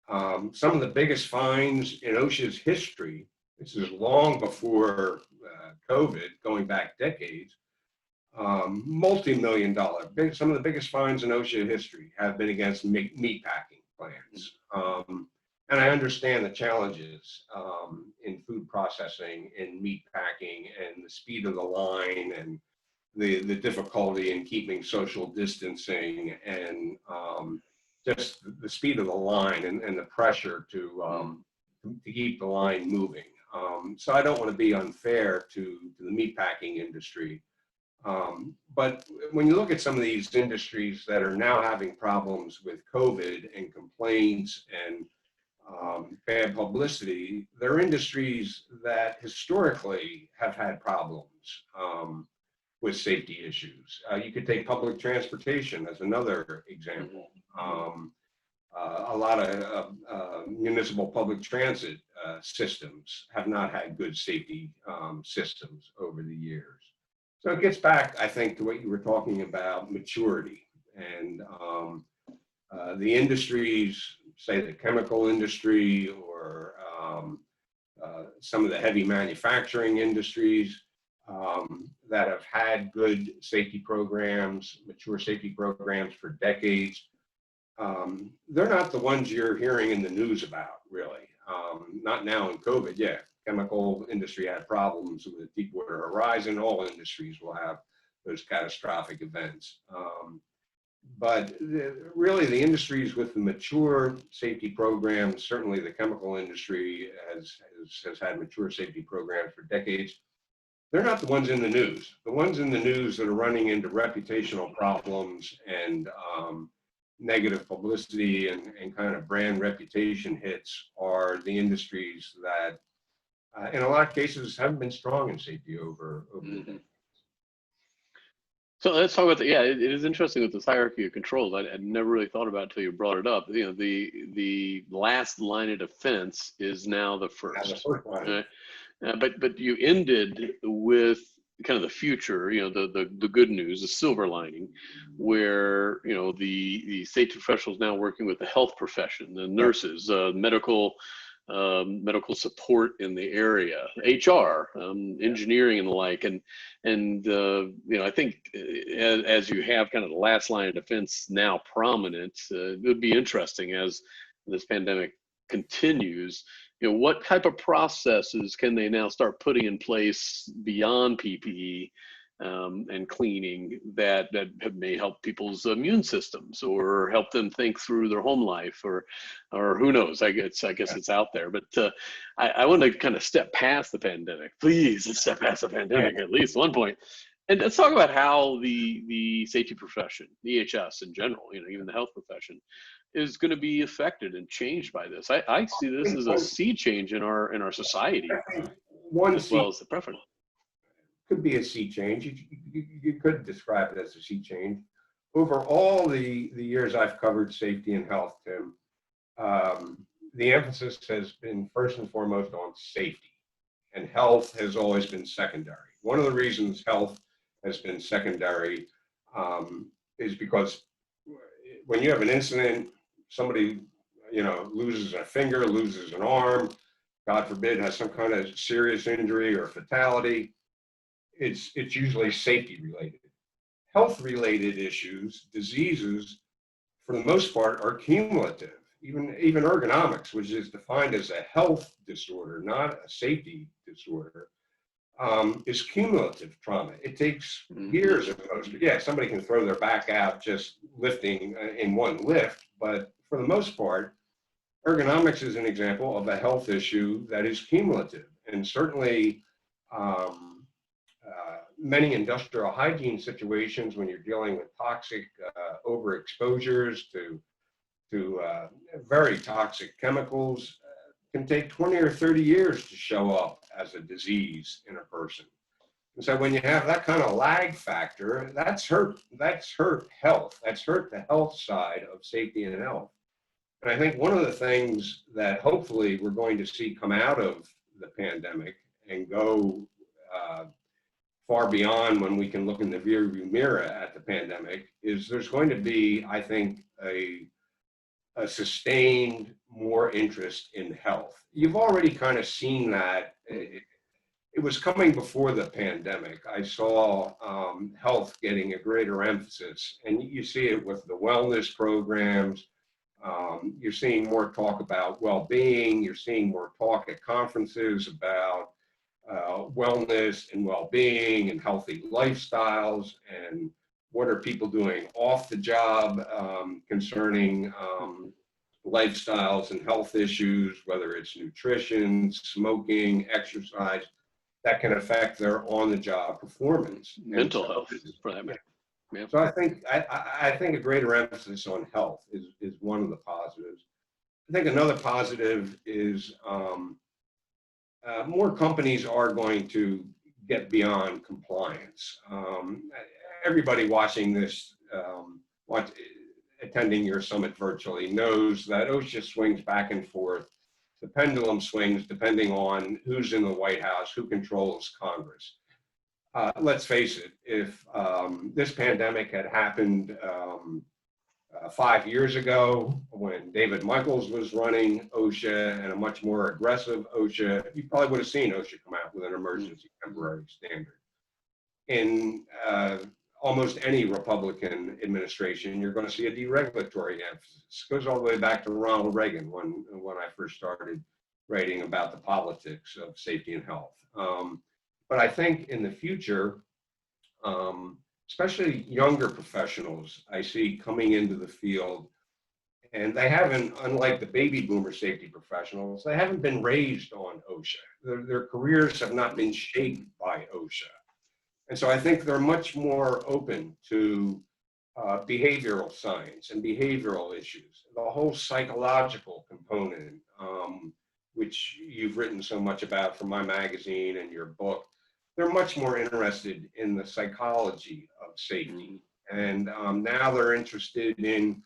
Some of the biggest fines in OSHA's history, this is long before COVID, going back decades, multi-million-dollar, some of the biggest fines in OSHA history have been against meat packing plants. And I understand the challenges in food processing and meat packing and the speed of the line and the difficulty in keeping social distancing and just the speed of the line and the pressure to keep the line moving. So I don't want to be unfair to the meatpacking industry. But when you look at some of these industries that are now having problems with COVID and complaints and bad publicity, they're industries that historically have had problems with safety issues. You could take public transportation as another example. A lot of municipal public transit systems have not had good safety systems over the years. So it gets back, I think, to what you were talking about, maturity. And the industries, say the chemical industry or some of the heavy manufacturing industries that have had good safety programs, mature safety programs for decades, they're not the ones you're hearing in the news about, really. Not now in COVID, yeah. Chemical industry had problems with Deepwater Horizon. All industries will have those catastrophic events. But really the industries with the mature safety programs, certainly the chemical industry has had mature safety programs for decades. They're not the ones in the news. The ones in the news that are running into reputational problems and negative publicity and kind of brand reputation hits are the industries that in a lot of cases haven't been strong in safety over the decades. So let's talk about the, yeah, it is interesting with this hierarchy of controls. I'd never really thought about it until you brought it up. You know, the last line of defense is now the first. Right? But you ended with kind of the future, you know, the good news, the silver lining, where, you know, the safety professionals now working with the health profession, the nurses, medical support in the area, HR, engineering and the like, and you know, I think as you have kind of the last line of defense now prominent, it would be interesting as this pandemic continues. You know, what type of processes can they now start putting in place beyond PPE and cleaning that may help people's immune systems or help them think through their home life or who knows? I guess it's out there. But I want to kind of step past the pandemic. Please, let's step past the pandemic at least one point. And let's talk about how the safety profession, the EHS in general, you know, even the health profession, is going to be affected and changed by this. I see this as a sea change in our society, as well as the preference. Could be a sea change. You could describe it as a sea change. Over all the years I've covered safety and health, Tim, the emphasis has been first and foremost on safety, and health has always been secondary. One of the reasons health has been secondary is because when you have an incident, somebody, you know, loses a finger, loses an arm, God forbid, has some kind of serious injury or fatality, it's usually safety related. Health related issues, diseases, for the most part, are cumulative. Even ergonomics, which is defined as a health disorder, not a safety disorder, is cumulative trauma. It takes years of most. Yeah, somebody can throw their back out just lifting in one lift, but for the most part, ergonomics is an example of a health issue that is cumulative. And certainly many industrial hygiene situations, when you're dealing with toxic overexposures to very toxic chemicals, can take 20 or 30 years to show up as a disease in a person. And so when you have that kind of lag factor, that's hurt health. That's hurt the health side of safety and health. And I think one of the things that hopefully we're going to see come out of the pandemic and go far beyond when we can look in the rearview mirror at the pandemic is there's going to be, I think, a sustained more interest in health. You've already kind of seen that. It was coming before the pandemic. I saw health getting a greater emphasis, and you see it with the wellness programs. You're seeing more talk about well-being. You're seeing more talk at conferences about wellness and well-being and healthy lifestyles, and what are people doing off the job concerning lifestyles and health issues, whether it's nutrition, smoking, exercise, that can affect their on-the-job performance. Mental health, for that matter. Yeah. So I think a greater emphasis on health is one of the positives. I think another positive is more companies are going to get beyond compliance. Everybody watching this, attending your summit virtually, knows that OSHA swings back and forth. The pendulum swings depending on who's in the White House, who controls Congress. Let's face it, if this pandemic had happened 5 years ago when David Michaels was running OSHA and a much more aggressive OSHA, you probably would have seen OSHA come out with an emergency temporary standard. In almost any Republican administration, you're going to see a deregulatory emphasis. It goes all the way back to Ronald Reagan when I first started writing about the politics of safety and health. But I think in the future, especially younger professionals I see coming into the field, and they haven't, unlike the baby boomer safety professionals, they haven't been raised on OSHA. Their careers have not been shaped by OSHA. And so I think they're much more open to behavioral science and behavioral issues, the whole psychological component, which you've written so much about from my magazine and your book. They're much more interested in the psychology of safety. And now they're interested in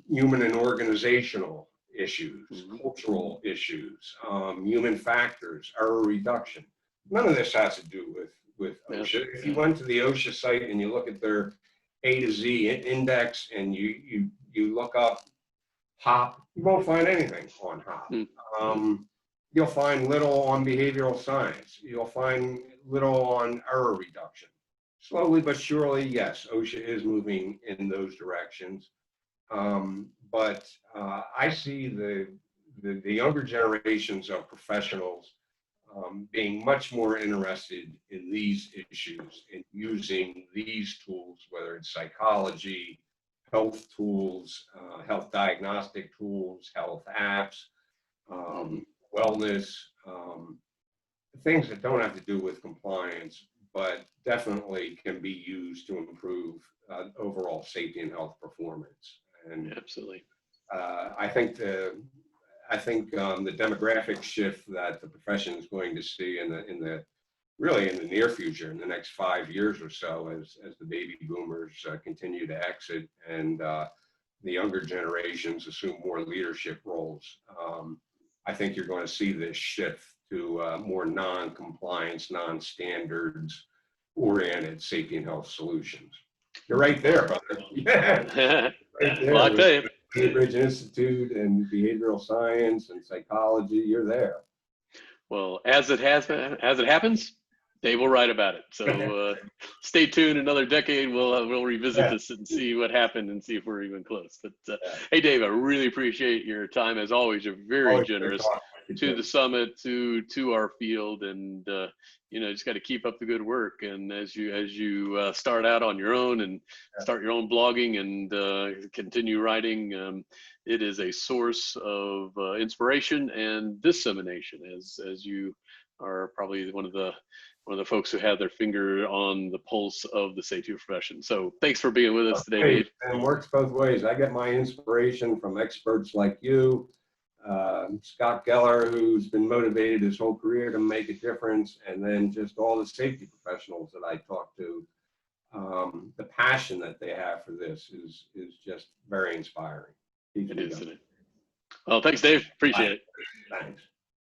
human and organizational issues, cultural issues, human factors, error reduction. None of this has to do with OSHA. If you went to the OSHA site and you look at their A to Z index and you look up HOP, you won't find anything on HOP. You'll find little on behavioral science. You'll find little on error reduction. Slowly but surely, yes, OSHA is moving in those directions. But I see the younger generations of professionals being much more interested in these issues, in using these tools, whether it's psychology, health tools, health diagnostic tools, health apps, wellness, things that don't have to do with compliance, but definitely can be used to improve overall safety and health performance. And absolutely, I think the demographic shift that the profession is going to see in the near future, in the next 5 years or so, as the baby boomers continue to exit and the younger generations assume more leadership roles. I think you're going to see this shift to more non-compliance, non-standards oriented safety and health solutions. You're right there, brother. Yeah. Right there. Well, I tell you, Cambridge Institute and behavioral science and psychology, you're there. Well, as it happens, Dave will write about it. So stay tuned. Another decade, we'll revisit this and see what happened and see if we're even close. But hey, Dave, I really appreciate your time as always. You're very generous to the summit, to our field, and just got to keep up the good work. And as you start out on your own and start your own blogging and continue writing, it is a source of inspiration and dissemination. As you are probably one of the folks who have their finger on the pulse of the safety profession. So thanks for being with us today, Dave. And it works both ways. I get my inspiration from experts like you, Scott Geller, who's been motivated his whole career to make a difference, and then just all the safety professionals that I talk to. The passion that they have for this is just very inspiring. It is, isn't it? Well, thanks, Dave. Appreciate it. Thanks.